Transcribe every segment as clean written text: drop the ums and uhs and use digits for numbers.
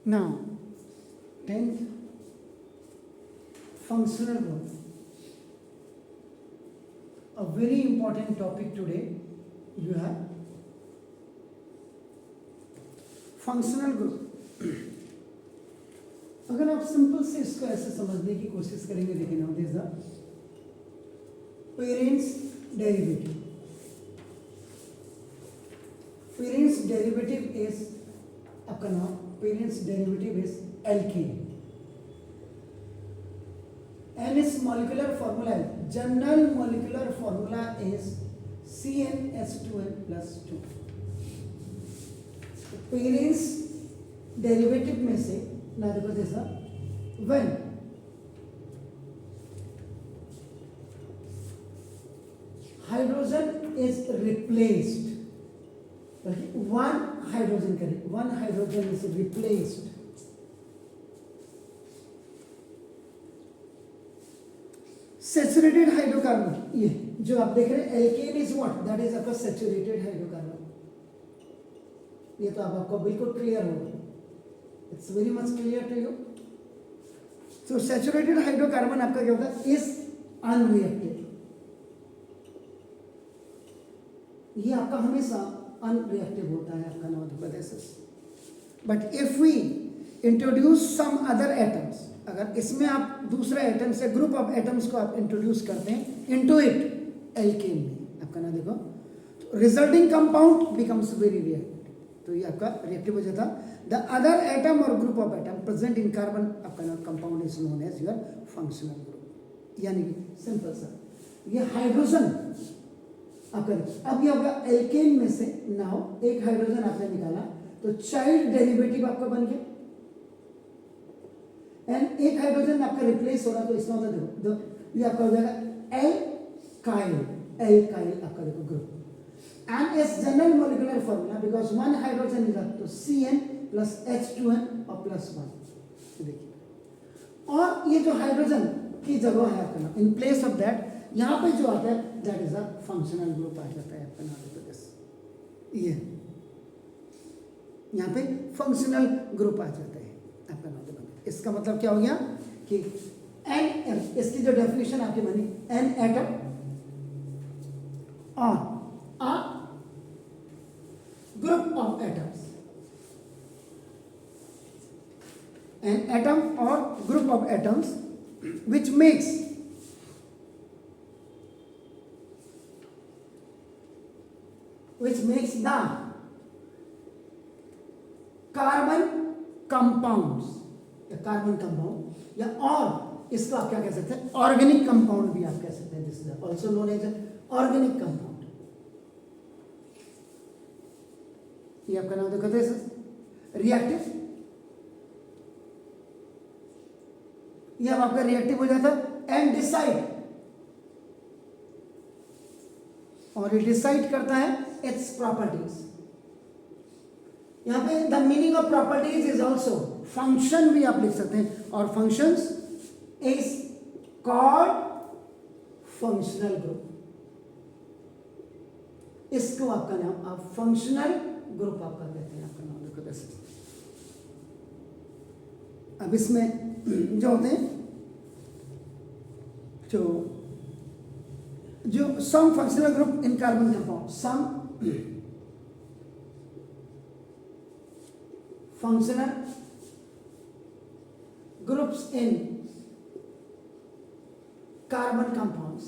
Now, 10th, functional group. A very important topic today. You have functional group. अगर आप simple से इसको ऐसे समझने की कोशिश करेंगे, देखिए now this the parents derivative. Parents derivative is आपका नाम parents derivative is alkane. And its molecular formula, general molecular formula is CnH2n plus 2. Parents derivative में से ना देखो जैसा when hydrogen is replaced, one hydrogen करें, one hydrogen is replaced, saturated hydrocarbon, ये जो आप देख रहे हैं alkane is what, that is आपका सैचुरेटेड हाइड्रोकार्बन. ये तो अब आपको बिल्कुल क्लियर होगा. It's very much clear to you. So saturated hydrocarbon आपका क्या होता है, इज अनरिएक्टिव. ये आपका हमेशा अनरिएक्टिव होता है आपका नॉन. But if we introduce some other atoms, अगर इसमें आप दूसरा एटम से ग्रुप ऑफ एटम्स को आप इंट्रोड्यूस करते हैं इनटू इट एल्केन में, आपका ना देखो, तो resulting compound becomes very reactive. तो ये आपका रिएक्टिव हो जाता. द अदर एटम और group of atom present in carbon आपका ना compound is known as your functional group. यानी कि सिंपल सा ये हाइड्रोजन आपका, अब ये आपका एल्केन में से नाउ एक हाइड्रोजन आपने निकाला तो चाइल्ड डेरिवेटिव आपका बन गया. एंड एक हाइड्रोजन आपका रिप्लेस हो रहा तो इसका मतलब देखो ये आपका हो जाएगा एल्काइल. एल्काइल आपका देखो group. And it's general molecular formula because one hydrogen is तो Cn प्लस H2n और प्लस 1. देखिए, और ये जो हाइड्रोजन की जगह है आपका इन प्लेस ऑफ दैट यहाँ पे जो आता है that is a functional group आ जाता है आपका नाम. ये यहाँ पे फंक्शनल ग्रुप आ जाता है आपका नाम. इसका मतलब क्या हो गया कि एन, इसकी जो डेफिनेशन आपकी बनी, एन एटम और a group of atoms, an atom और group of atoms which makes the carbon compounds, carbon compound, या और इसको आप क्या कह सकते हैं ऑर्गेनिक कंपाउंड भी आप कह सकते हैं. This is also known as organic compound. ये आपका नाम देखो रिएक्टिव. ये अब आपका रिएक्टिव हो जाता है एंड डिसाइड, और ये डिसाइड करता है इट्स प्रॉपर्टीज. यहां पे the meaning of properties is also function भी आप लिख सकते हैं, और functions is called functional group. इसको आपका नाम आप फंक्शनल ग्रुप आपका कहते हैं. आपका नाम देखो कैसे. अब इसमें जो होते हैं जो some functional group in carbon compound, some functional groups in carbon compounds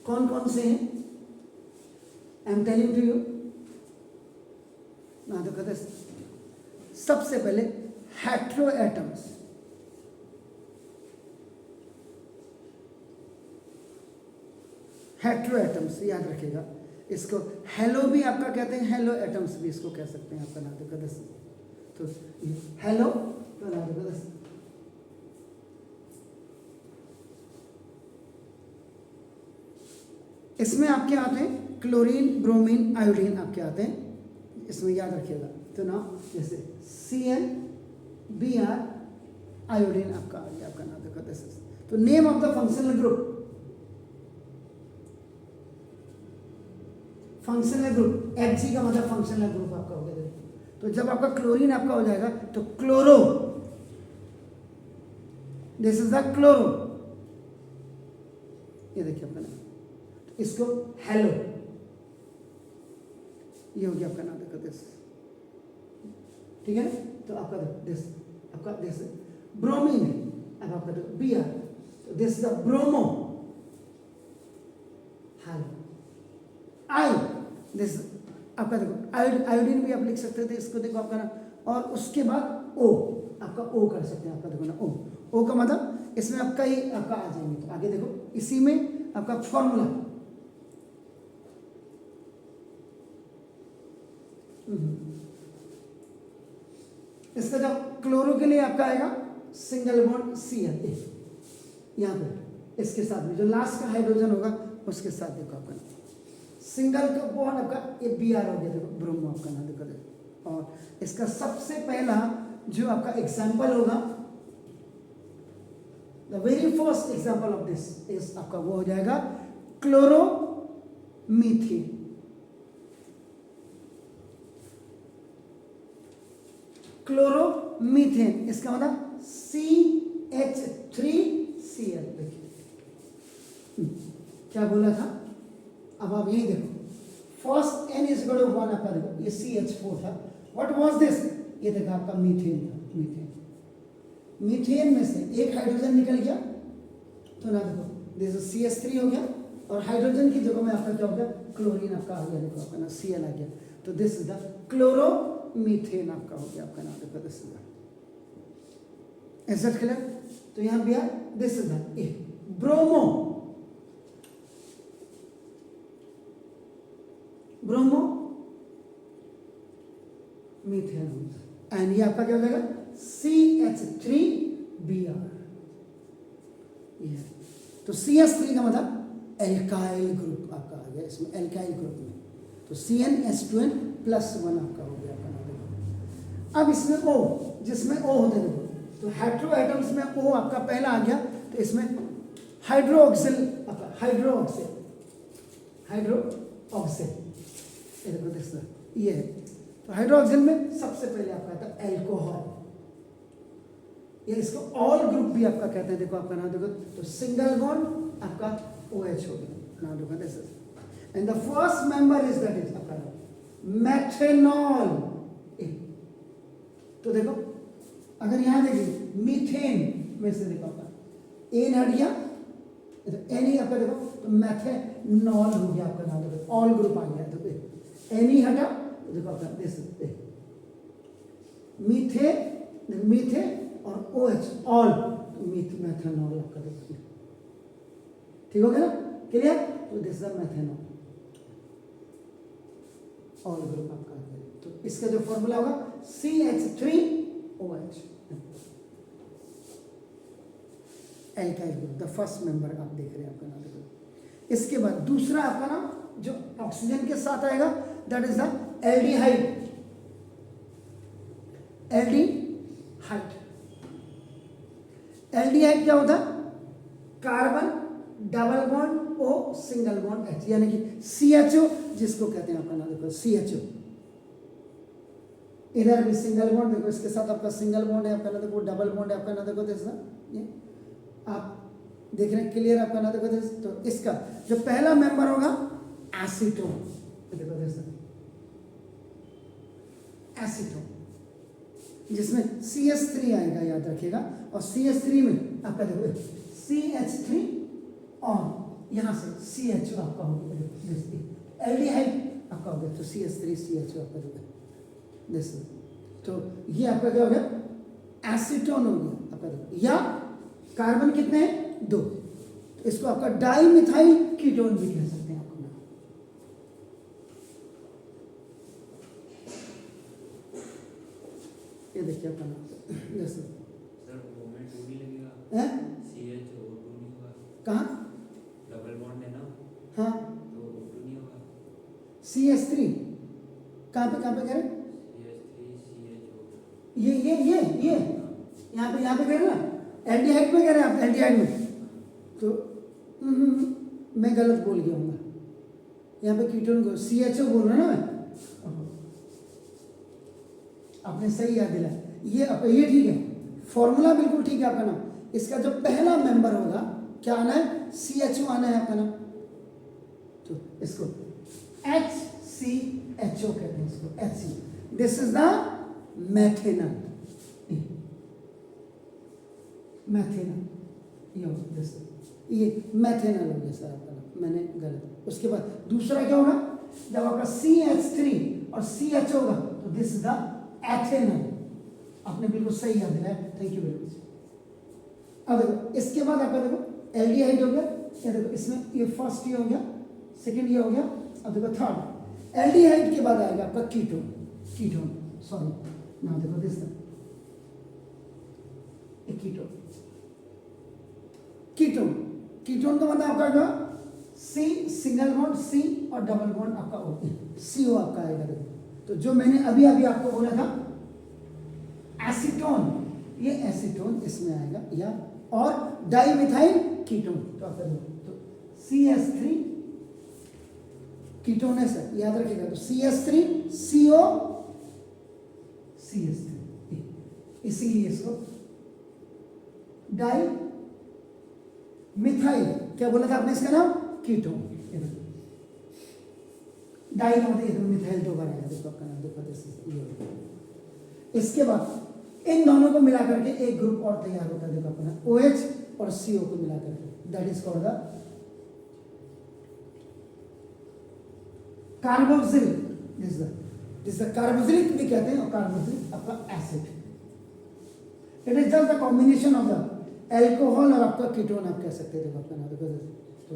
कौन कौन से हैं, I am telling to you. ना तो कहते सबसे पहले हेट्रो एटम्स. हेट्रो एटम्स याद रखिएगा. इसको हेलो भी आपका कहते हैं, हेलो एटम्स भी इसको कह सकते हैं आपका. ना तो कहते तो हेलो तो ना तो कहते इसमें आपके आते हैं क्लोरीन, ब्रोमीन, आयोडीन आपके आते हैं. इसमें याद रखिएगा. तो ना जैसे CnBr आयोडीन आपका आ गया आपका नाम देखो. तो name of the functional group, functional group Fg का मतलब फंक्शनल ग्रुप आपका हो गया. तो जब आपका क्लोरीन आपका हो जाएगा तो chloro, this is the chloro, ये देखिए आपका नाम, इसको हेलो, ये हो गया आपका नाम, देखो दिस, ठीक है ना। तो आपका दिस, आपका दिस ब्रोमीन है, अब आपका देखो बी आर, तो this is the bromo, hello, I, this आपका देखो आयोडीन भी आप लिख सकते थे इसको, देखो आपका ना, और उसके बाद ओ, आपका ओ कर सकते हैं, आपका देखो ना ओ का मतलब इसमें आपका ही आपका आ जाएंगे। तो आगे देखो इसी में आपका फॉर्मूला, इसका जो क्लोरो के लिए आपका आएगा सिंगल बॉन्ड Cl, यहाँ पे इसके साथ में जो लास्ट का हाइड्रोजन होगा उसके साथ देखो आपका सिंगल का बॉन्ड आपका ये Br हो गया, देखो ब्रोमो आपका ना, देखो। और इसका सबसे पहला जो आपका एग्जाम्पल होगा, the very first example of this is आपका वो हो जाएगा क्लोरोमीथेन। क्लोरोमीथेन इसका मतलब CH3Cl, देखिए क्या बोला था। अब आप यही देखो, first N is equal to 1 आपका देखो, ये CH4 था, व्हाट वाज दिस, ये देखा आपका मीथेन था, मीथेन में से एक हाइड्रोजन निकल गया, तो ना देखो दिस CH3 हो गया, और हाइड्रोजन की जगह में आपका क्या हो गया, क्लोरीन आपका आ गया, देखो आपका ना Cl आ गया, तो दिस इज द क्लोरोमीथेन आपका हो गया आपका नाम, देखो this is the, is that clear. तो यहाँ भी this is the bromo, bromo methane, and ये आपका क्या हो जाएगा CH3Br, ये तो CH3 का मतलब एल्काइल ग्रुप आपका आ गया, इसमें एल्काइल ग्रुप में, तो CnH2n +1 आपका हो गया आपका नाम। अब इसमें O, जिसमें O होते देखो, तो हेटेरो एटम्स में O आपका पहला आ गया, तो इसमें हाइड्रोक्सिल आपका, हाइड्रोक्सिल ये देखो दिस, ये है, तो हाइड्रोक्सिल में सबसे पहले आपका आता है एल्कोहल, ये इसको ऑल ग्रुप भी आपका कहते हैं, देखो आपका नाम देखो, तो सिंगल बॉन्ड आपका OH हो गया, नाम देखो this is, and the first member is that is आपका मेथेनॉल। तो देखो अगर यहां देखिए मीथेन में से देखो आपका एन हट गया, एन ही आपका देखो, तो मेथेनॉल हो गया आपका नाम देखो, ऑल ग्रुप आ गया, तो एन ही हटा, तो देखो आपका दिस मीथे और OH ऑल, मेथेनॉल आपका देखो, ठीक हो गया ना, क्लियर। तो this is methanol, all group आपका, तो इसका जो फॉर्मूला होगा CH3OH, alkyl group, the first member आप देख रहे हैं आपका नाम देखो। इसके बाद दूसरा आपका नाम जो ऑक्सीजन के साथ आएगा, that is the aldehyde, aldehyde क्या होता है, carbon double bond O single bond H, यानी कि CHO जिसको कहते हैं आपका नाम देखो CHO, इधर भी सिंगल बॉन्ड देखो, इसके साथ आपका सिंगल बॉन्ड है आपका ना देखो, डबल बॉन्ड है आपका ना देखो, दिस ये आप देख रहे हैं, क्लियर आपका ना देखो दिस। तो इसका जो पहला मेंबर होगा एसीटोन, देखो दिस एसीटोन, जिसमें CH3 आएगा, याद रखिएगा, और CH3 में आपका देखो CH3 और यहाँ से CHO आपका हो गया, एल्डिहाइड आपका हो गया, तो CH3CHO आपका देखो दिस, तो ये आपका क्या हो गया, एसीटोन हो गया आपका देखो, या कार्बन कितने हैं 2, तो इसको आपका डाइमिथाइल कीटोन भी कह सकते हैं आपको। ये देखिए आपका नाम सर, वो में 2 भी लगेगा, हैं CHO 2 नहीं होगा, कहाँ डबल बॉन्ड है ना, हाँ तो 2 नहीं होगा, CH3 कहाँ पे कह रहे हैं, ये यहाँ पे कह रहे हैं ना, एल्डिहाइड में कह रहे हैं आप, एल्डिहाइड में, तो मैं गलत बोल गया हूँ, यहाँ पे कीटोन को CHO बोल रहा ना मैं, आपने सही याद दिला, ये ठीक है, फॉर्मूला बिल्कुल ठीक है आपका नाम। इसका जो पहला मेंबर होगा क्या आना है, CHO आना है आपका नाम, तो इसको HCHO कहते हैं, इसको HC, दिस इज द मैथेनल, ये मैथेनल हो गया सर आपका नाम, मैंने गलत। उसके बाद दूसरा क्या होगा, जब आपका CH3 और CH होगा तो दिस इज द एथेनल, आपने बिल्कुल सही याद दिलाया, थैंक यू वेरी मच। अब देखो इसके बाद आपका देखो एल्डिहाइड हो गया, ये देखो इसमें ये फर्स्ट ये हो गया, सेकंड ये हो गया, अब देखो थर्ड एल्डिहाइड के बाद आएगा आपका कीटोन सॉरी नाउ देखो दिस कीटोन का मतलब आपका क्या, C सिंगल बॉन्ड C और डबल बॉन्ड आपका O, CO आपका आएगा। देखो तो जो मैंने अभी आपको बोला था एसीटोन, ये एसीटोन इसमें आएगा, या और डाइमिथाइल कीटोन, तो आपका तो CH3 कीटोन है सर, याद रखिएगा, तो CH3 CO CH3, इसीलिए इसको डाई मिथाइल क्या बोला था आपने इसका नाम, कीटोन। डाई का मतलब मिथाइल दो बार आएगा, देखो आपका नाम देखो, इसके बाद इन दोनों को मिला करके एक ग्रुप और तैयार होता है, देखो अपना OH और CO को मिला करके, that is called the carboxylic, this carboxylic भी कहते हैं, और कार्बोक्सिलिक आपका acid, it is just the combination of the alcohol और आपका कीटोन आप कह सकते हैं, देखो आपका नाम देखो, तो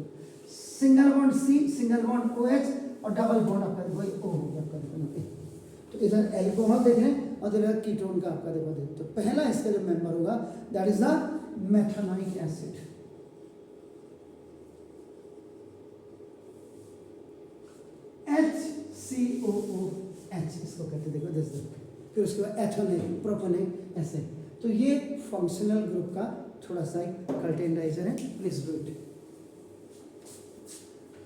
single bond C single bond OH और डबल बॉन्ड आपका देखो O हो गया आपका देखो, तो इधर एल्कोहल देख रहे हैं और इधर कीटोन का आपका देखो, तो पहला इसका जो मेंबर होगा that is the methanoic acid, HCOOH इसको कहते हैं, देखो दिस, फिर उसके बाद एथोनिक प्रोपोनिक एसिड, तो ये फंक्शनल ग्रुप का थोड़ा सा एक कर्टेनाइजर है, प्लीज डू इट।